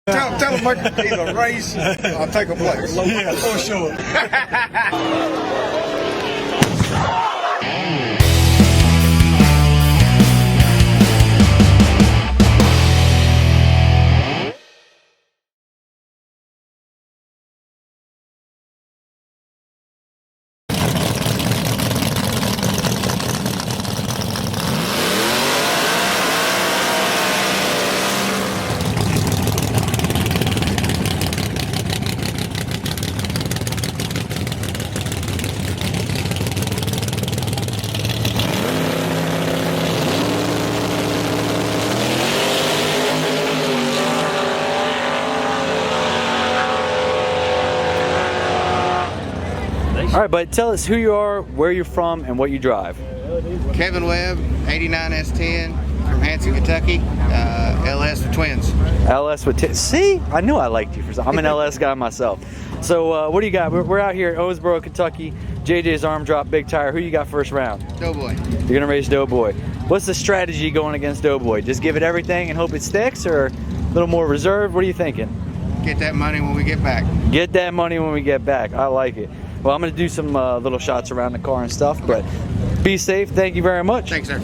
Tell them make either race or take a place. Yeah, for sure. All right, bud, tell us who you are, where you're from, and what you drive. Kevin Webb, 89 S10 from Hanson, Kentucky. LS for twins. LS with see, I knew I liked you for some. I'm an LS guy myself. So what do you got? We're out here at Owensboro, Kentucky. JJs Arm Drop, big tire. Who you got first round? Doughboy. You're gonna race Doughboy. What's the strategy going against Doughboy? Just give it everything and hope it sticks, or a little more reserved? What are you thinking? Get that money when we get back. Get that money when we get back. I like it. Well, I'm gonna do some little shots around the car and stuff, but be safe. Thank you very much. Thanks, sir.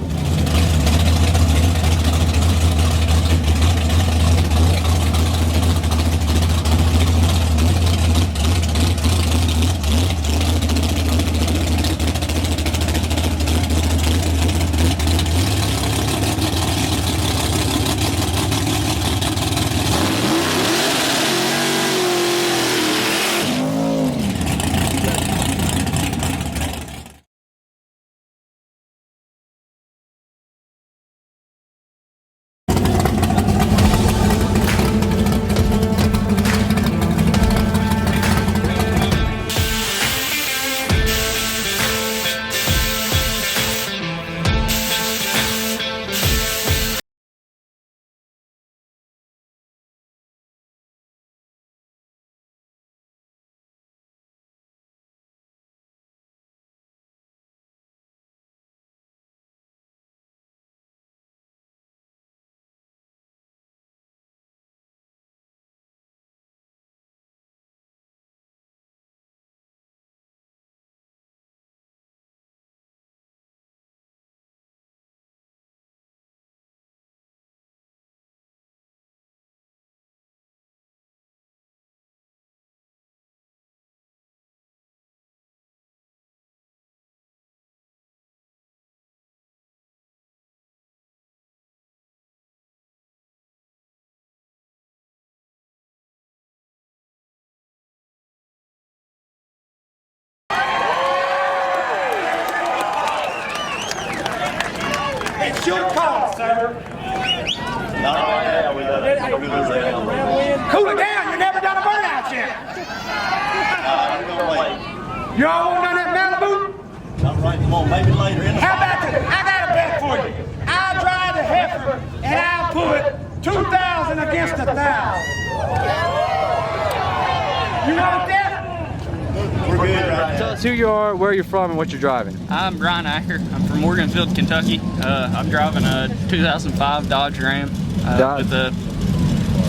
It's your call, sir. Cool it down. You never done a burnout yet. You all want done that Malibu? Not right, come on, maybe later in the How about this? I got a bet for you. I'll drive the heifer and I'll put 2,000 against 1,000. You want that? We're good right Tell now. us who you are, where you're from, and what you're driving. I'm Brian Acker. I'm from Morganfield, Kentucky. I'm driving a 2005 Dodge Ram with the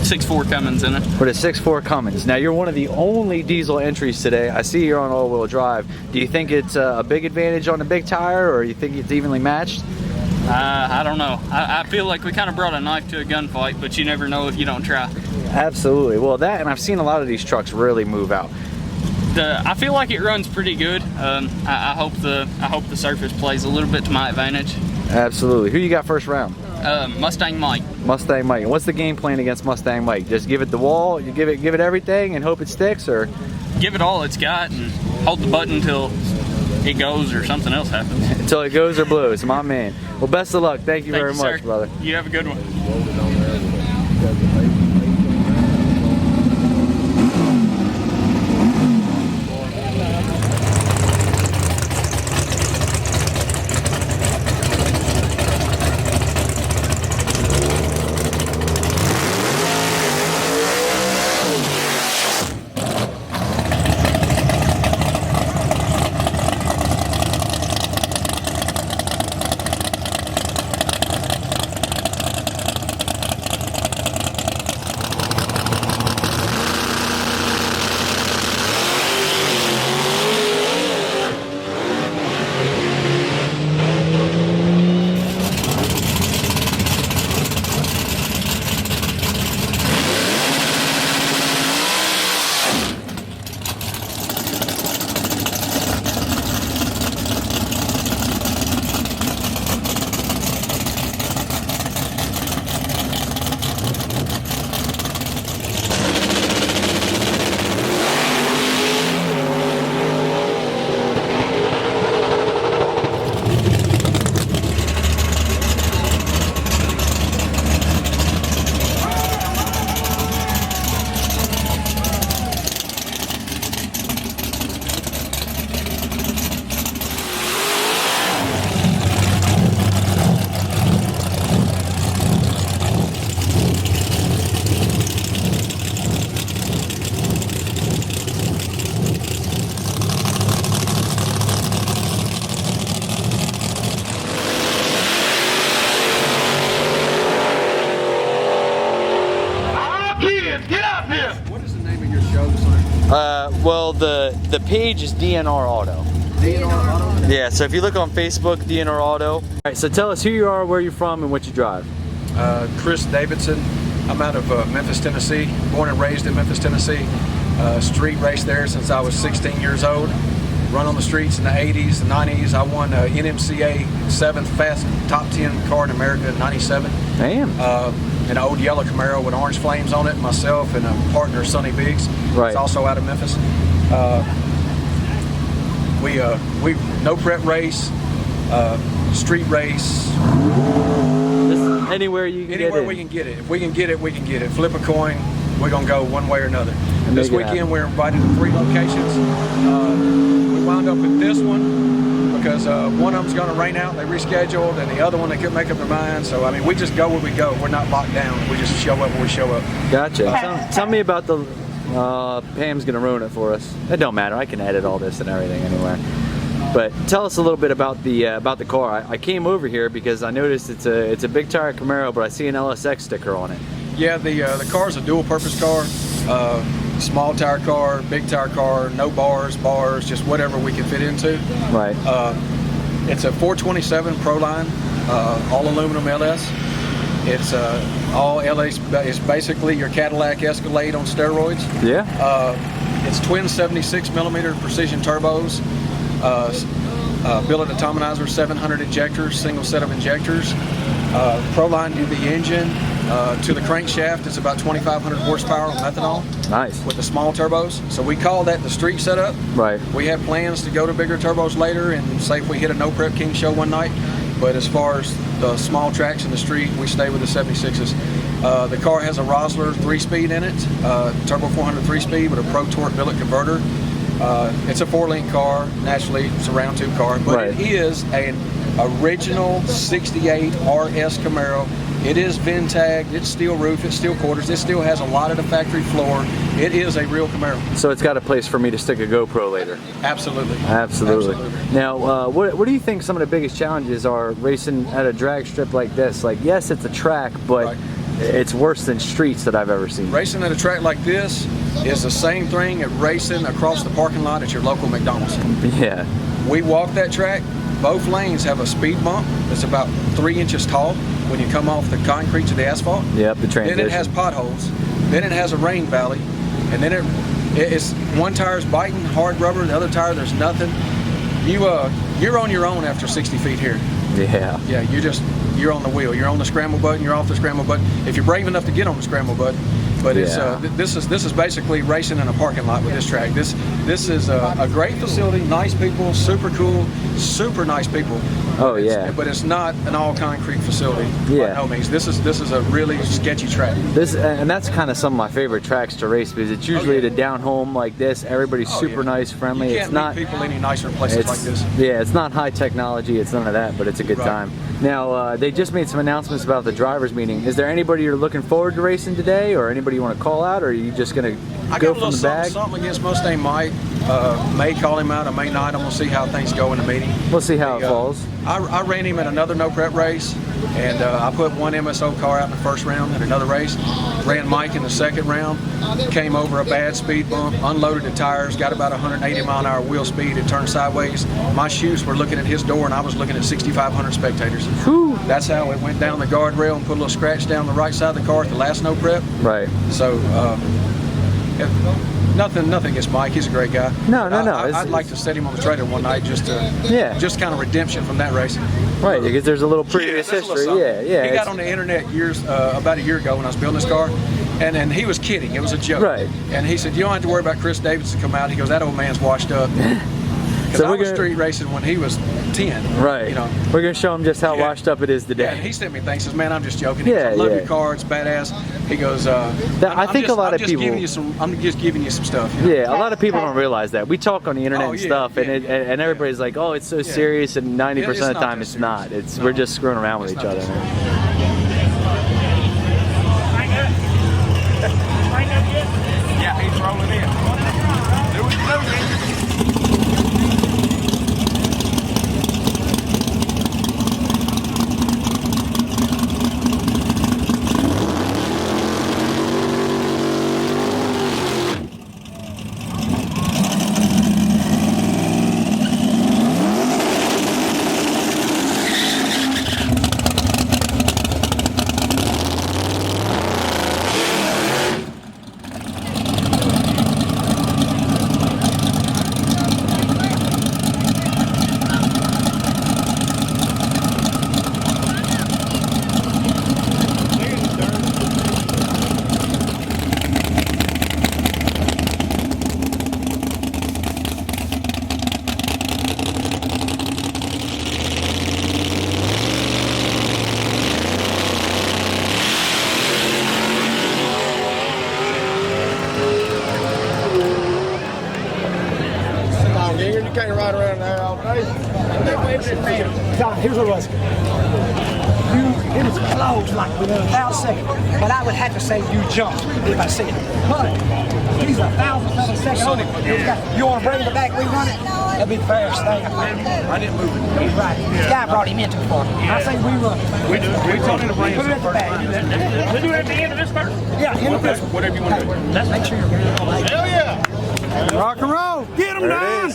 6.4 Cummins in it. With a 6.4 Cummins. Now, you're one of the only diesel entries today. I see you're on all-wheel drive. Do you think it's a big advantage on the big tire, or you think it's evenly matched? I don't know. I feel like we kind of brought a knife to a gunfight, but you never know if you don't try. Absolutely. Well, that, and I've seen a lot of these trucks really move out. I feel like it runs pretty good. I hope the surface plays a little bit to my advantage. Absolutely. Who you got first round? Mustang Mike. Mustang Mike. What's the game plan against Mustang Mike? Just give it the wall, you give it everything and hope it sticks, or Give it all it's got and hold the button until it goes or something else happens. until it goes or blows? My man. Well, best of luck. Thank you very much, sir. brother. You have a good one. is. Get up here. What is the name of your show, sir? Well, the page is DNR Auto. DNR Auto? Yeah, so if you look on Facebook, DNR Auto. All right, so tell us who you are, where you're from, and what you drive. Chris Davidson. I'm out of Memphis, Tennessee. Born and raised in Memphis, Tennessee. Street raced there since I was 16 years old. Run on the streets in the 80s, the 90s. I won NMCA 7th fast top 10 car in America in 97. Damn. An old yellow Camaro with orange flames on it. Myself and a partner, Sonny Biggs. Right. He's also out of Memphis. We no prep race, street race. Just anywhere you can Anywhere get we in. can get it. If we can get it, we can get it. Flip a coin, we're gonna go one way or another. This weekend we're invited to 3 locations. We wound up with this one because one of them's gonna rain out. They rescheduled, and the other one they couldn't make up their mind. So I mean, we just go where we go. We're not locked down. We just show up when we show up. Gotcha. Tell me about the. Pam's gonna ruin it for us. It don't matter. I can edit all this and everything anyway. But tell us a little bit about the car. I came over here because I noticed it's a big tire Camaro, but I see an LSX sticker on it. Yeah, the car's a dual-purpose car. Small tire car, big tire car, no bars, just whatever we can fit into. Right. It's a 427 Proline, all aluminum LS. It's all LS. It's basically your Cadillac Escalade on steroids. Yeah. It's twin 76mm precision turbos. Billet atomizer, 700 injectors, single set of injectors. Proline UV engine. To the crankshaft, it's about 2,500 horsepower on methanol. Nice. With the small turbos. So we call that the street setup. Right. We have plans to go to bigger turbos later and say if we hit a no prep king show one night. But as far as the small tracks in the street, we stay with the 76s. The car has a Rosler 3-speed in it, turbo 400 3-speed with a Pro Torque billet converter. It's a 4-link car, naturally it's a round tube car, but right. It is an original 68 RS Camaro. It is VIN tagged, it's steel roof, it's steel quarters, it still has a lot of the factory floor. It is a real Camaro. So it's got a place for me to stick a GoPro later. Absolutely. Absolutely. Absolutely. Now, what do you think some of the biggest challenges are racing at a drag strip like this? Like, yes, it's a track, but right. It's worse than streets that I've ever seen. Racing at a track like this is the same thing as racing across the parking lot at your local McDonald's. Yeah. We walk that track. Both lanes have a speed bump that's about 3 inches tall when you come off the concrete to the asphalt. Yep, the transition. Then it has potholes. Then it has a rain valley. And then it's one tire's biting, hard rubber, the other tire there's nothing. You're on your own after 60 feet here. Yeah. Yeah, you're on the wheel. You're on the scramble button. You're off the scramble button. If you're brave enough to get on the scramble button, but it's this is basically racing in a parking lot with this track. This is a great facility, nice people, super cool, super nice people. Oh yeah. But it's not an all concrete facility. Yeah. By no means. This is a really sketchy track. And that's kind of some of my favorite tracks to race because it's usually the down home like this. Everybody's super nice, friendly. You can't it's not meet people any nicer in places like this. Yeah, it's not high technology. It's none of that, but it's a good Right. time. Now they just made some announcements about the drivers meeting. Is there anybody you're looking forward to racing today, or anybody you want to call out, or are you just gonna I go got a from little the bag? something against Mustang Mike. May call him out, I may not. I'm gonna see how things go in the meeting. We'll see how it falls. I ran him in another no prep race, and I put one MSO car out in the first round in another race. Ran Mike in the second round. Came over a bad speed bump, unloaded the tires, got about 180 mile an hour wheel speed. It turned sideways. My shoes were looking at his door, and I was looking at 6,500 spectators. Whew. That's how it went down the guardrail and put a little scratch down the right side of the car at the last no prep. Right. So. Nothing against Mike. He's a great guy. No. I'd like to set him on the trailer one night just just kind of redemption from that race. Right, because there's a little previous there's a little history. something. Yeah. He got on the internet about a year ago when I was building this car, and he was kidding. It was a joke. Right. And he said, "You don't have to worry about Chris Davidson come out." He goes, "That old man's washed up." Because I was street racing when he was 10. Right. You know. We're gonna show him just how washed up it is today. Yeah, and he sent me things. He says, "Man, I'm just joking." He goes, I love your car. It's badass. He goes, I think a lot of people. I'm just giving you some stuff. You know? Yeah, a lot of people don't realize that. We talk on the internet and stuff, and everybody's like, "Oh, it's so serious," and 90% of the time it's not. We're just screwing around with each other. Yeah, he's rolling in. Do it. can't ride around there all day. John, here's what it was. It was close like within 1,000 seconds, but I would have to say you jumped if I said it. But he's 1,000 seconds over. You want to bring it back, rerun it? That'd be the fairest thing. I didn't move it. He's right. This guy brought him into the party. I say rerun it. We told him to bring Put it at the back. We do it at the end of this part? Yeah, end of this one. Whatever you want to do. Let's make sure you're getting it all right. Hell yeah! Rock and roll. Get him, Don.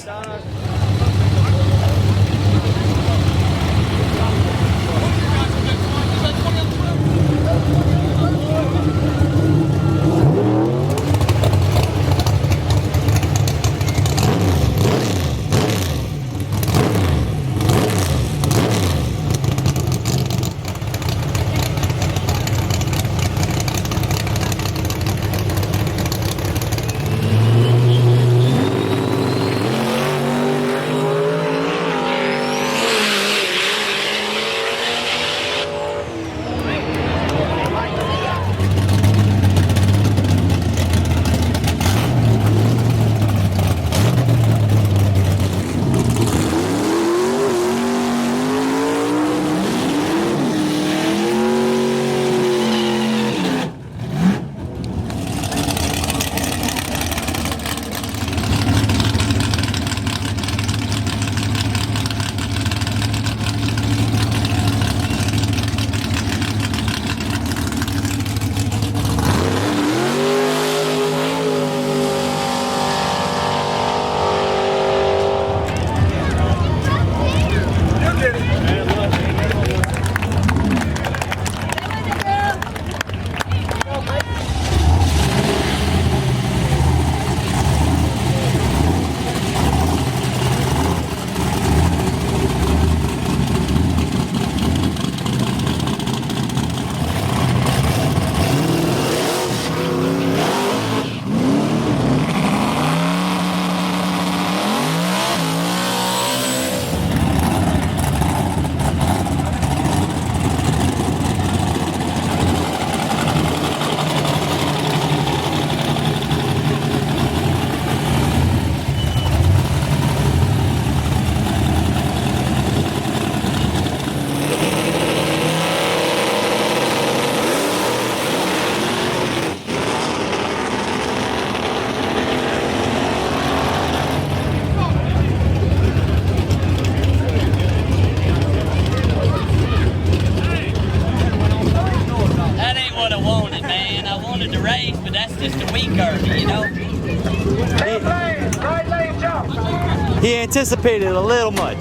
He anticipated a little much.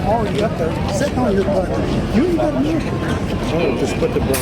Already up there, sitting on your butt. You ain't got to move. Oh, just put the ball.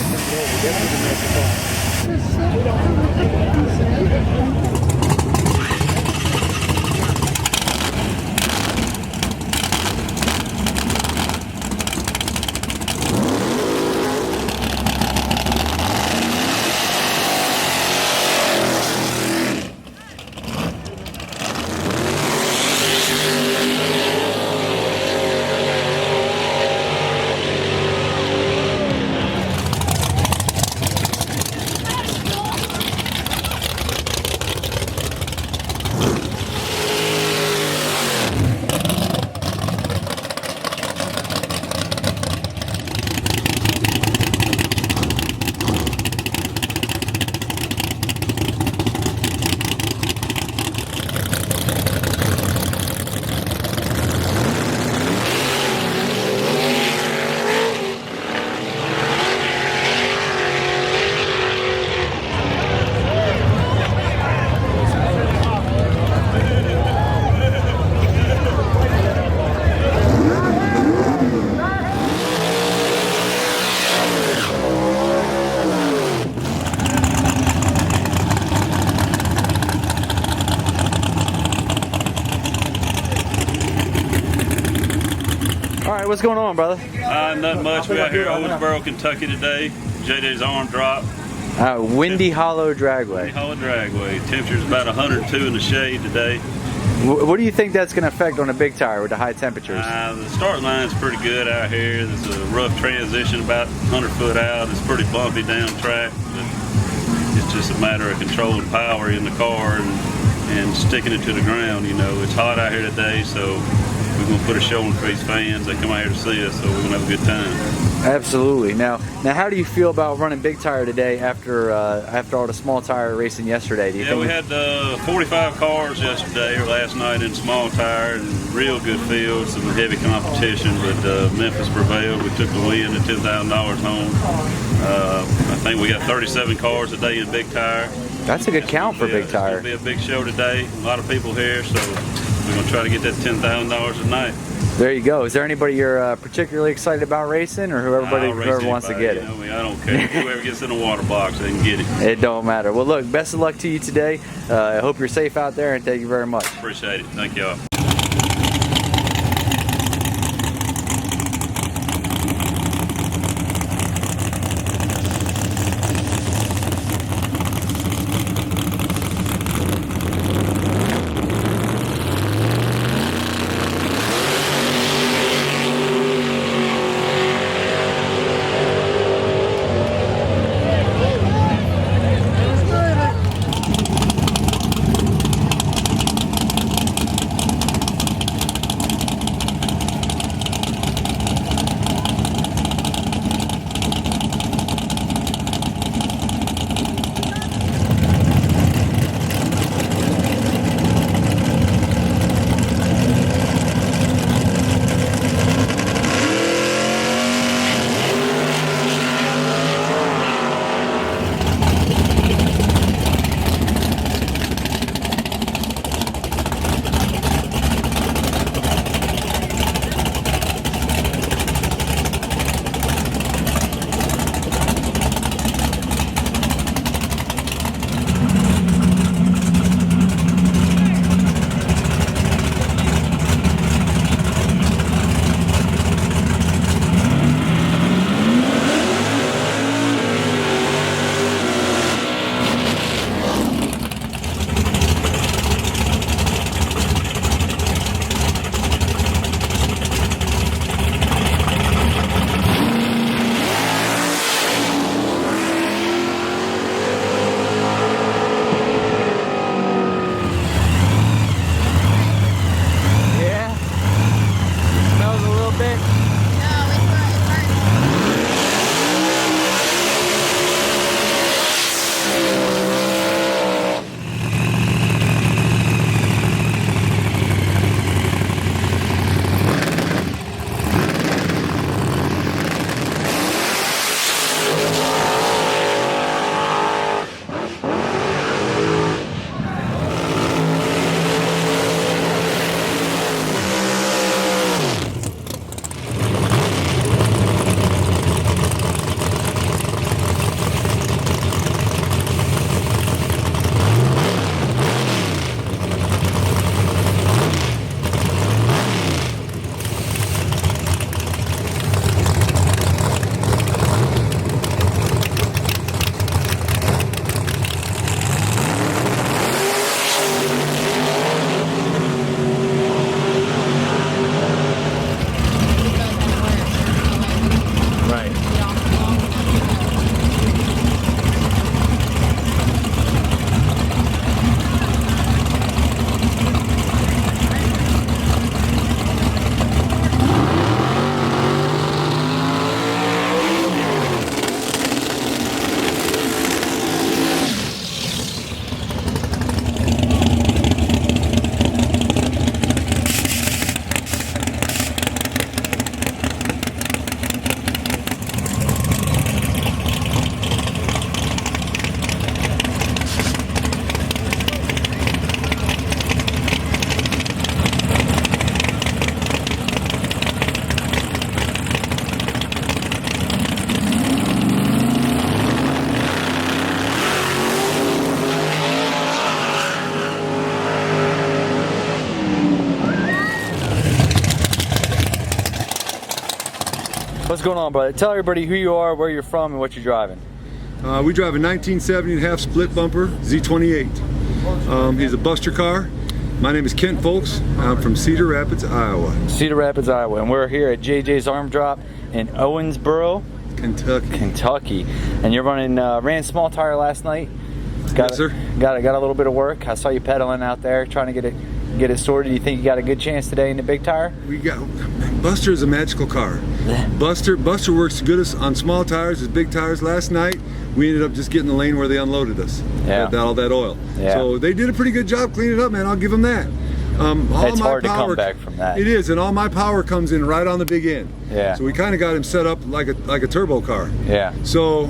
what's going on, brother? Not much. We're out here at Owensboro, Kentucky today. JJs Arm Drop. Windy Hollow Dragway. Hollow Dragway. Temperature's about 102 in the shade today. What do you think that's going to affect on a big tire with the high temperatures? The start line's pretty good out here. There's a rough transition about 100 foot out. It's pretty bumpy down track. But it's just a matter of controlling power in the car and sticking it to the ground. You know, it's hot out here today, so we're going to put a show on for these fans. They come out here to see us, so we're going to have a good time. Absolutely. Now, how do you feel about running big tire today after all the small tire racing yesterday? Do you think we had 45 cars yesterday or last night in small tire, and real good field, some heavy competition, but Memphis prevailed. We took the win at $10,000 home. I think we got 37 cars today in big tire. That's a good count for big tire. It's going to be a big show today. A lot of people here, so we're going to try to get that $10,000 a night. There you go. Is there anybody you're particularly excited about racing, or whoever wants to get it? You know me, I don't care. Whoever gets in the water box, they can get it. It don't matter. Well, look, best of luck to you today. I hope you're safe out there, and thank you very much. Appreciate it. Thank y'all. What's going on, brother? Tell everybody who you are, where you're from, and what you're driving. We drive a 1970 half split bumper Z28. He's a Buster car. My name is Kent, folks. I'm from Cedar Rapids, Iowa. Cedar Rapids, Iowa, and we're here at JJs Arm Drop in Owensboro, Kentucky. And you're running, ran small tire last night. Yes, sir. Got a little bit of work. I saw you pedaling out there, trying to get it sorted. You think you got a good chance today in the big tire? Buster is a magical car. Buster works good on small tires as big tires. Last night we ended up just getting the lane where they unloaded us. Yeah. All that oil. Yeah. So they did a pretty good job cleaning it up, man. I'll give them that. It's hard to come back from that. It is, and all my power comes in right on the big end. Yeah. So we kind of got him set up like a turbo car. Yeah. So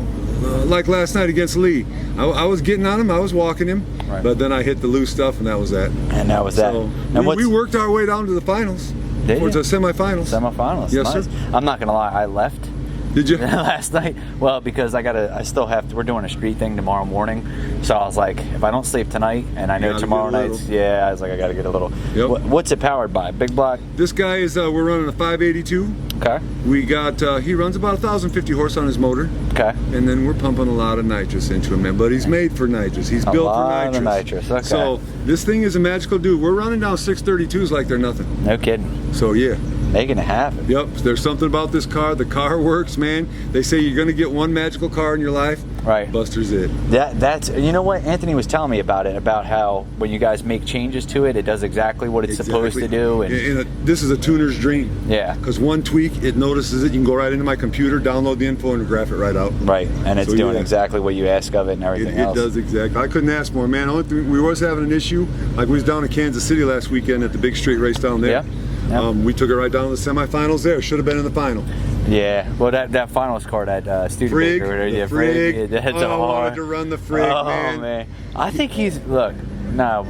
like last night against Lee, I was getting on him, I was walking him, right. But then I hit the loose stuff, and that was that. And that was that. So and we worked our way down to the finals. Towards the semifinals. Semifinals. Yes, nice. sir. I'm not gonna lie, I left. Did you? Last night. Well, because I still have to, we're doing a street thing tomorrow morning. So I was like, if I don't sleep tonight, and I know tomorrow night's, I was like, I gotta get a little. Yep. What's it powered by? Big block? This guy is, we're running a 582. Okay. We got, he runs about 1,050 horse on his motor. Okay. And then we're pumping a lot of nitrous into him, man. But he's made for nitrous. He's built for nitrous. A lot of nitrous, okay. So this thing is a magical dude. We're running down 632s like they're nothing. No kidding. So yeah. Making it happen. Yep, there's something about this car. The car works, man. They say you're gonna get one magical car in your life. Right. Buster's it. That's you know what Anthony was telling me about it, about how when you guys make changes to it, it does exactly what it's supposed to do. And this is a tuner's dream. Yeah. Because one tweak, it notices it. You can go right into my computer, download the info, and graph it right out. Right, and it's doing exactly what you ask of it and everything else. It does exactly. I couldn't ask more, man. Only thing, we was having an issue. Like we was down in Kansas City last weekend at the big street race down there. Yeah. Yep. We took it right down to the semifinals there. Should have been in the final. Yeah, well that finals car, that Studebaker, Frig. That's I wanted to run the Frig, man. Oh man, I think he's no,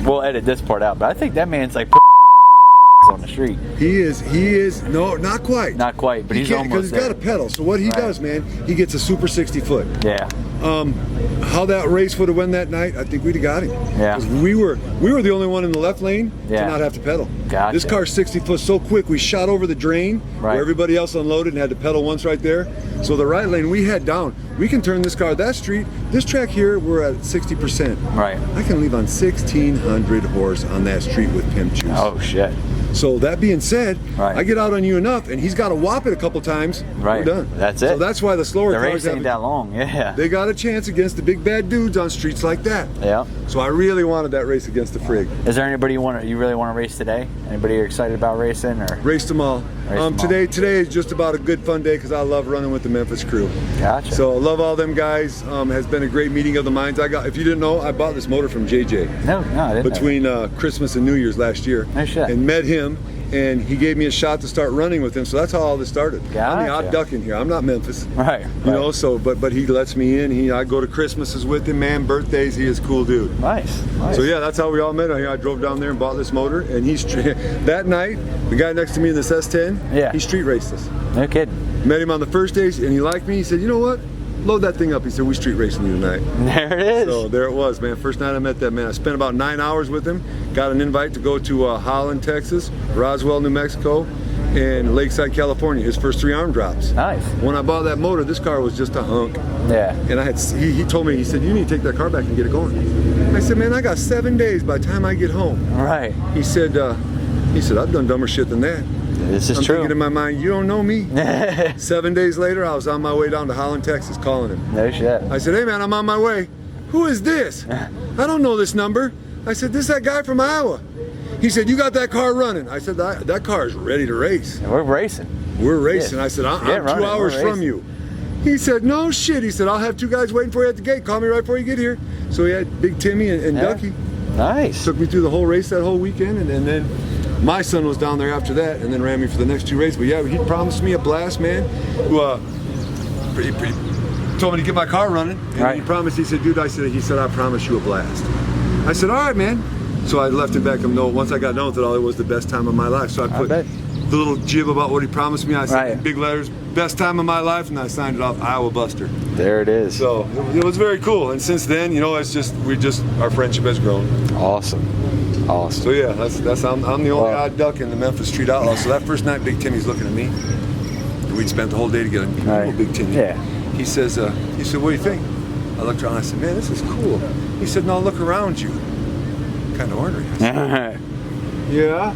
we'll edit this part out, but I think that man's like on the street. He is. No, not quite. Not quite, but he's almost because he's got a pedal. So what he does, man, he gets a super 60 foot. Yeah. How that race would have won that night, I think we'd have got him. Yeah. Because we were the only one in the left lane to not have to pedal. Gotcha. This car's 60 foot so quick, we shot over the drain where everybody else unloaded and had to pedal once right there. So the right lane we had down. We can turn this car that street. This track here, we're at 60%. Right. I can leave on 1,600 horse on that street with pimp juice. Oh shit. So that being said, I get out on you enough, and he's got to whop it a couple times. Right. We're done. That's it. So that's why the slower the cars race ain't that long. Yeah. They got a chance against the big bad dudes on streets like that. Yeah. So I really wanted that race against the Frig. Is there anybody you really want to race today? Anybody you're excited about racing or? Raced them all. Today is just about a good fun day because I love running with the Memphis crew. Gotcha. So I love all them guys. Has been a great meeting of the minds. If you didn't know, I bought this motor from JJ. No, I didn't. Between Christmas and New Year's last year. No shit. And met him. And he gave me a shot to start running with him, so that's how all this started. Gotcha. I'm the odd duck in here. I'm not Memphis, right? You know. So, but he lets me in. I go to Christmases with him, man. Birthdays, he is a cool dude. Nice. So yeah, that's how we all met. I drove down there and bought this motor, and that night, the guy next to me in this S10, he street raced us. No kidding. Met him on the first day, and he liked me. He said, "You know what? Load that thing up." He said, "We street racing you tonight." There it is. So there it was, man. First night I met that man. I spent about 9 hours with him. Got an invite to go to Holland, Texas, Roswell, New Mexico, and Lakeside, California. His first 3 arm drops. Nice. When I bought that motor, this car was just a hunk. Yeah. And he told me, he said, "You need to take that car back and get it going." I said, "Man, I got 7 days by the time I get home." Right. He said, "I've done dumber shit than that." This is I'm true. thinking in my mind, you don't know me. 7 days later, I was on my way down to Holland, Texas, calling him. No shit. I said, "Hey man, I'm on my way." "Who is this?" "I don't know this number." I said, "This is that guy from Iowa." He said, "You got that car running?" I said, that car is ready to race. And we're racing. We're racing. I said, I'm 2 hours from you. He said, "No shit." He said, "I'll have 2 guys waiting for you at the gate. Call me right before you get here." So he had Big Timmy and Ducky. Nice. Took me through the whole race that whole weekend, and then my son was down there after that, and then ran me for the next 2 races. But yeah, he promised me a blast, man. He told me to get my car running, and he promised. He said, "Dude," he said, "I promise you a blast." I said, "All right, man." So I left him back a note. Once I got done with it all, it was the best time of my life. So I put the little jib about what he promised me. I said in big letters, "Best time of my life," and I signed it off, Iowa Buster. There it is. So it was very cool. And since then, you know, our friendship has grown. Awesome. Awesome. So yeah, I'm the only odd duck in the Memphis Street Outlaws. So that first night, Big Timmy's looking at me. we'd spent the whole day together. Right. Big Timmy. Yeah. He said, what do you think? I looked around. I said, man, this is cool. He said, no, look around you. Kind of ornery. I said, yeah.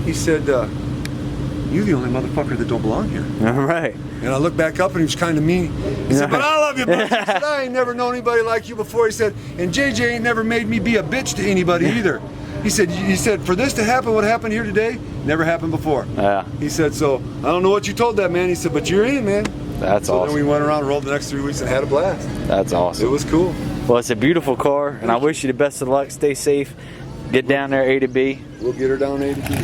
He said, you're the only motherfucker that don't belong here. All right. And I looked back up and he was kind of mean. He said, but I love you, buddy. He said, I ain't never known anybody like you before. He said, and JJ ain't never made me be a bitch to anybody either. He said, for this to happen, what happened here today, never happened before. Yeah. He said, so I don't know what you told that man. He said, but you're in, man. That's awesome. Then we went around, rolled the next 3 weeks, and had a blast. That's awesome. It was cool. Well, it's a beautiful car, and I wish you the best of luck. Stay safe. Get down there A to B. We'll get her down A to B.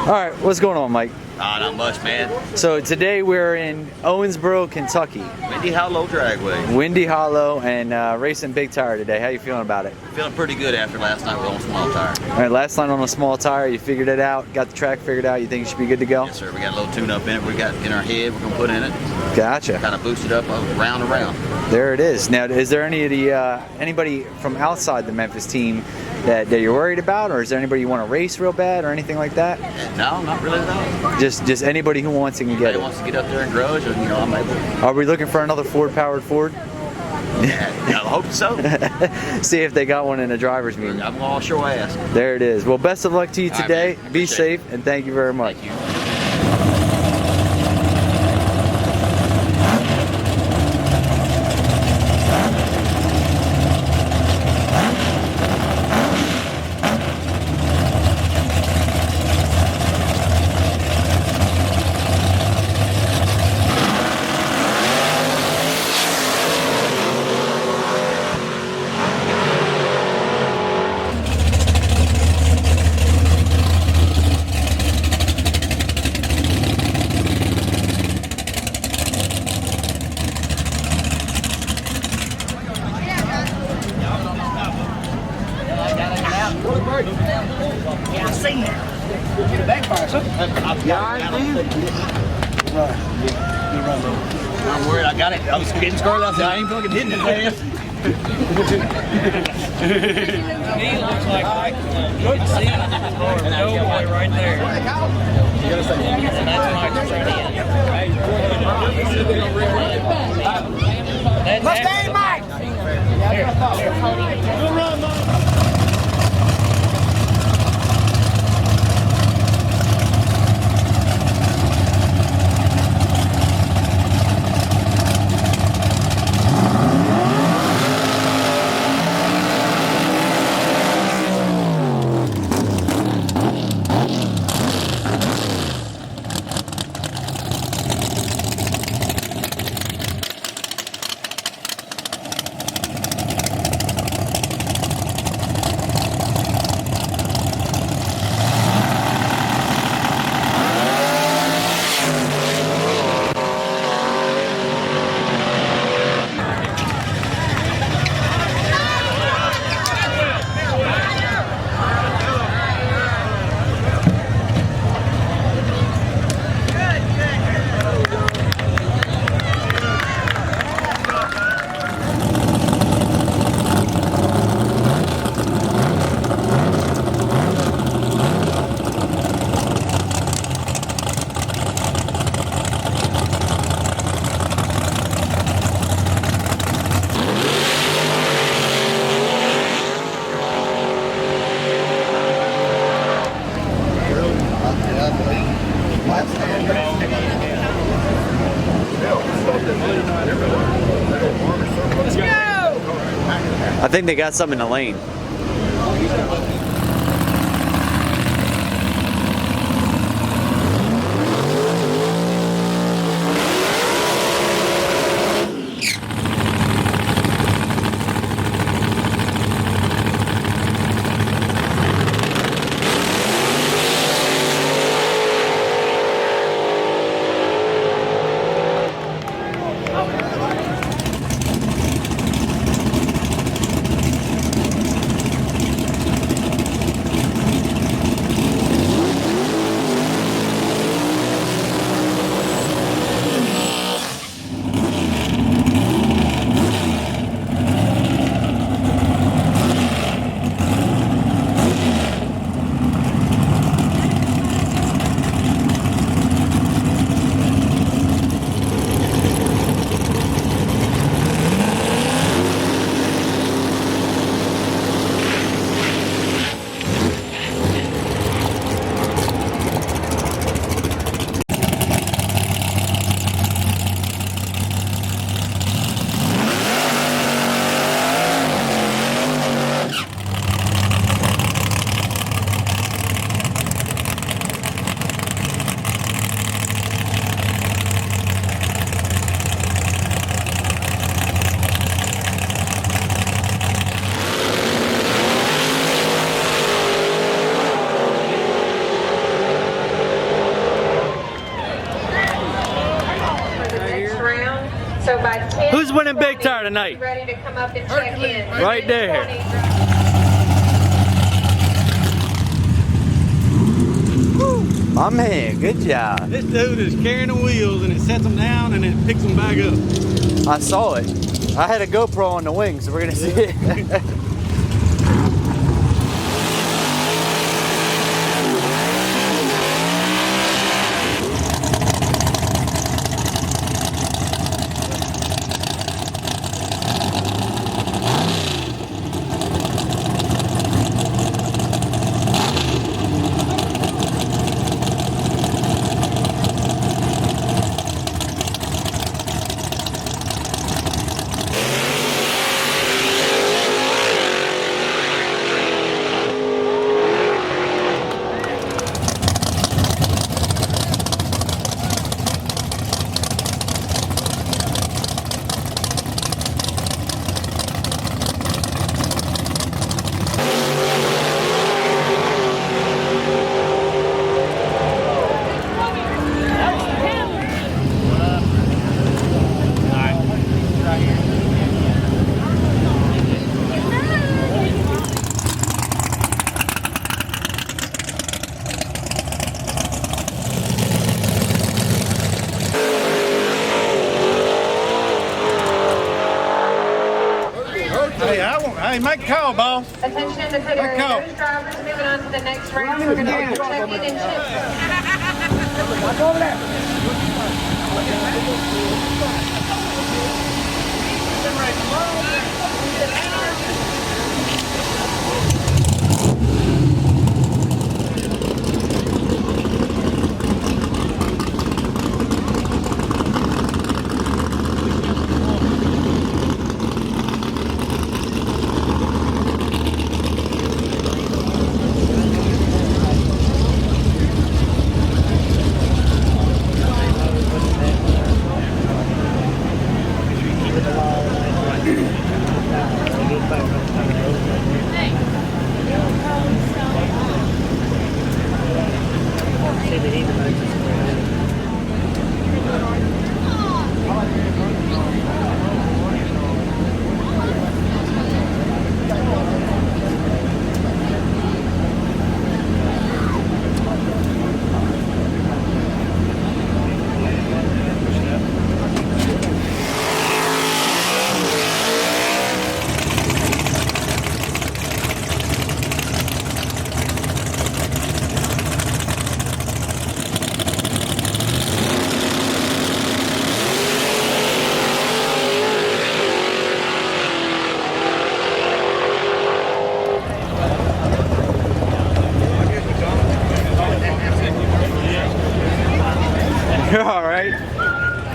All right, what's going on, Mike? Not much, man. So today we're in Owensboro, Kentucky. Windy Hollow Dragway. Windy Hollow and racing big tire today. How you feeling about it? Feeling pretty good after last night. We're on small tire. All right, last night on a small tire, you figured it out, got the track figured out. You think you should be good to go? Yes, sir. We got a little tune-up in it. We got in our head. We're gonna put in it. Gotcha. Kind of boost it up round and round. There it is. Now, is there any of the anybody from outside the Memphis team that you're worried about, or is there anybody you want to race real bad or anything like that? No, not really at all. Just anybody who wants and can get it. Wants to get up there and grudge, and you know I'm able. Are we looking for another Ford-powered Ford? Yeah, I hope so. See if they got one in a driver's meeting. I'm all sure ask. There it is. Well, best of luck to you today. Right, Be safe, and thank you very much. Thank you. Yeah, I seen that. Backfire, son. I'm worried. I got it. I was getting squirrely. I said, I ain't fucking hitting it fast. He looks like you can see him Doughboy right there. That's Mike's right here. Mustang Mike! Good run, Mike. I think they got some in the lane. Who's winning big tire tonight? Ready to come up and check in. Right there. My man, good job. This dude is carrying the wheels and it sets them down and it picks them back up. I saw it. I had a GoPro on the wing, so we're gonna see it. Hey, make a call, boss. Attention to clear those drivers moving on to the next round. We're going to be checking and chips. Watch over there. All right.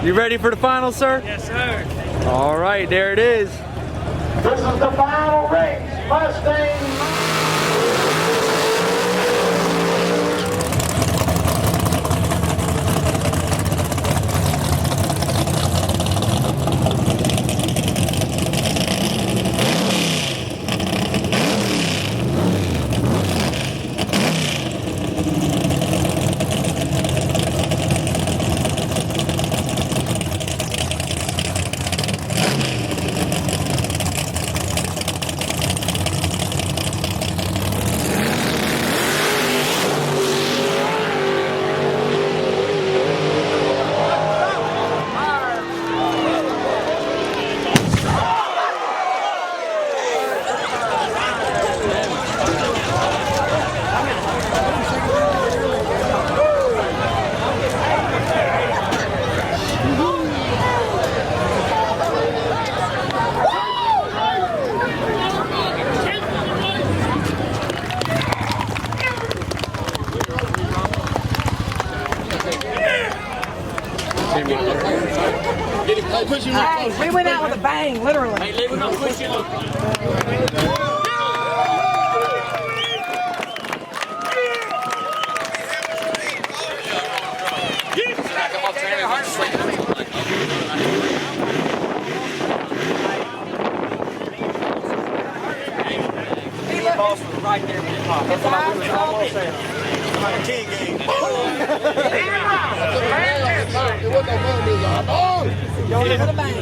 You ready for the final, sir? Yes, sir. All right, there it is. This is the final race. Mustang. Hey, we went out with a bang, literally. Hey, we're gonna push you. Right there in the top. That's what I was almost saying. Like a 10 game. Y'all never the bang.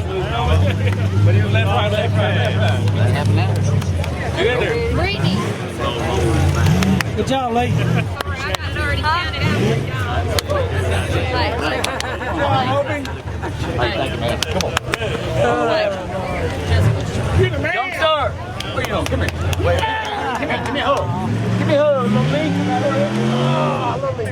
But he was left, right, left, right, left, right. What happened now? Get in there. Brittany. Good job, Lee. I got it already counted out. Young star. Where you going? Come here. Give me a hug. Give me a hug, little Lee. Oh, little Lee.